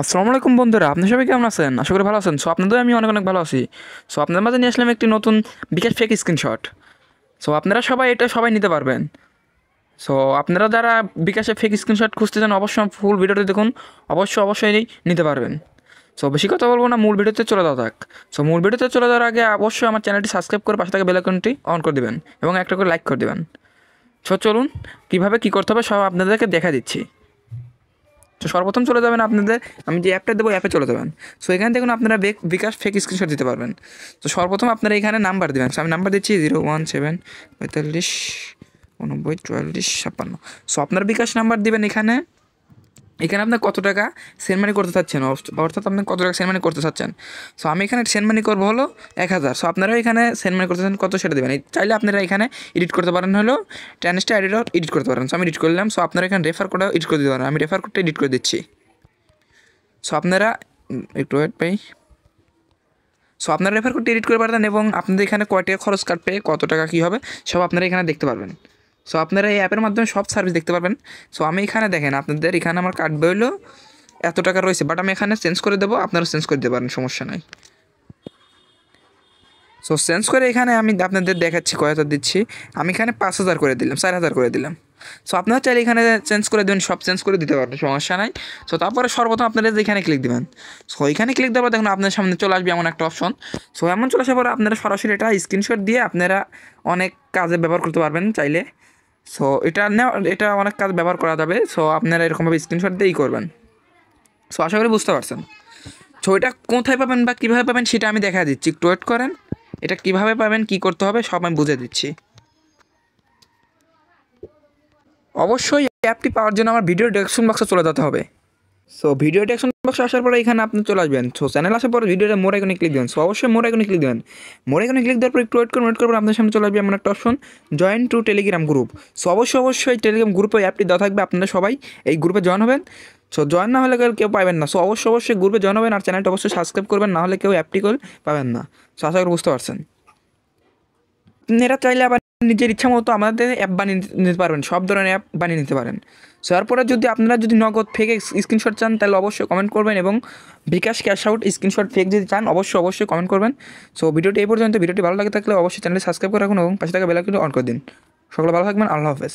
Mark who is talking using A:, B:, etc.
A: আসসালামু আলাইকুম বন্ধুরা, আপনি সবাই কেমন আছেন? আশা করি ভালো আছেন। আপনাদের আমি অনেক অনেক ভালো আছি। আপনাদের মাঝে নিয়ে আসলাম একটি নতুন বিকাশ ফেক স্ক্রিনশট। আপনারা সবাই এটা নিতে পারবেন। সো আপনারা যারা বিকাশে ফেক স্ক্রিনশট খুঁজতে চান অবশ্যই ফুল ভিডিওটি দেখুন। অবশ্যই নিতে পারবেন। বেশি কথা বলবো না, মূল ভিডিওতে চলে যাওয়া যাক। মূল ভিডিওতে চলে যাওয়ার আগে অবশ্যই আমার চ্যানেলটি সাবস্ক্রাইব করে পাশে থাকা বেল আইকনটি অন করে দেবেন এবং একটা করে লাইক করে দেবেন। চলুন কীভাবে কী করতে হবে সব আপনাদেরকে দেখা দিচ্ছি। সর্বপ্রথম চলে যাবেন আপনাদের, আমি যে অ্যাপটা দেবো অ্যাপে চলে যাবেন। এখানে দেখুন আপনারা বিকাশ ফেক স্ক্রিনশট দিতে পারবেন। সর্বপ্রথম আপনারা এখানে নাম্বার দেবেন। আমি নাম্বার দিচ্ছি 017 45 89 44 56। আপনার বিকাশ নাম্বার দেবেন। এখানে আপনি কত টাকা সেন্ড মানি করতে চাচ্ছেন, অর্থাৎ আপনি কত টাকা সেন্ড মানি করতে চাচ্ছেন। আমি এখানে সেন্ড মানি করবো হলো 1000। আপনারা এখানে সেন্ড মানি করতে চান কত সেটা দেবেন। চাইলে আপনারা এখানে এডিট করতে পারেন, হলো ট্রান্সটা এডিটও এডিট করতে পারেন। আমি এডিট করলাম। আপনারা এখানে রেফার কোডও এডিট করে দিতে পারেন। আমি রেফার কোডটা এডিট করে দিচ্ছি। আপনারা একটু ওয়েট পাই। আপনারা রেফার কোডটা এডিট করে পারবেন এবং আপনাদের এখানে কয় টাকা খরচ কাটবে, কত টাকা কী হবে সব আপনারা এখানে দেখতে পারবেন। আপনারা এই অ্যাপের মাধ্যমে সব সার্ভিস দেখতে পারবেন। আমি এখানে দেখেন আপনাদের এখানে আমার কাটবে হলো এত টাকা রয়েছে, বাট আমি এখানে চেঞ্জ করে দেবো, আপনারা চেঞ্জ করে দিতে পারেন, সমস্যা নাই। চেঞ্জ করে এখানে আমি আপনাদের দেখাচ্ছি কয় হাজার দিচ্ছি। আমি এখানে 5000 করে দিলাম, 4000 করে দিলাম। আপনারা চাইলে এখানে চেঞ্জ করে দেবেন, সব চেঞ্জ করে দিতে পারবেন, সমস্যা নাই। তারপরে সর্বপ্রথম আপনারা এখানে ক্লিক দেবেন। এখানে ক্লিক দেওয়ার পর দেখুন আপনার সামনে চলে আসবে এমন একটা অপশন। এমন চলে আসার পর আপনারা সরাসরি এটা স্ক্রিনশট দিয়ে আপনারা অনেক কাজে ব্যবহার করতে পারবেন চাইলে। এটা অনেক কাজ ব্যবহার করা যাবে। আপনারা এরকমভাবে স্ক্রিনশট দিয়েই করবেন। আশা করি বুঝতে পারছেন। এটা কোথায় পাবেন বা কীভাবে পাবেন সেটা আমি দেখা দিচ্ছি, একটু ওয়েট করেন। এটা কিভাবে পাবেন, কি করতে হবে সব আমি বুঝে দিচ্ছি। অবশ্যই অ্যাপটি পাওয়ার জন্য আমার ভিডিও ডেসক্রিপশন বক্সে চলে যেতে হবে। ভিডিও ডেসক্রিপশন বক্সে আসার পরে এখানে আপনি চলে আসবেন। চ্যানেল আসার পরে ভিডিওটা মোর আইকনে ক্লিক দেবেন। অবশ্যই মোর আইকনে ক্লিক দেবেন। মোর আইকনে ক্লিক দেওয়ার পর একটু ওয়েট করবেন, আপনার সামনে চলে আসবে এমন একটা option, join two Telegram group. অবশ্যই টেলিগ্রাম গ্রুপে অ্যাপটি দেওয়া থাকবে, আপনারা সবাই এই গ্রুপে জয়েন হবেন। জয়েন না হলে কেউ পাবেন না। অবশ্যই গ্রুপে জয়েন হবেন আর চ্যানেলটা অবশ্যই সাবস্ক্রাইব করবেন, না হলে কেউ অ্যাপটি পাবেন না। আশা করি বুঝতে পারছেন। এরা চাইলে আবার নিজের ইচ্ছা মতো আমাদের অ্যাপ বানিয়ে নিতে পারবেন, সব ধরনের অ্যাপ বানিয়ে নিতে পারেন। তারপরে যদি আপনারা নগদ ফেক স্ক্রিনশট চান তাহলে অবশ্যই কমেন্ট করবেন এবং বিকাশ ক্যাশ আউট স্ক্রিনশট ফেক যদি চান অবশ্যই কমেন্ট করবেন। ভিডিওটি এই পর্যন্ত। ভিডিওটি ভালো লাগে থাকলে অবশ্যই চ্যানেলটি সাবস্ক্রাইব করে রাখুন এবং পাশে থাকা বেল আইকনটি অন করে দিন। সকলে ভালো থাকবেন। আল্লাহ হাফেজ।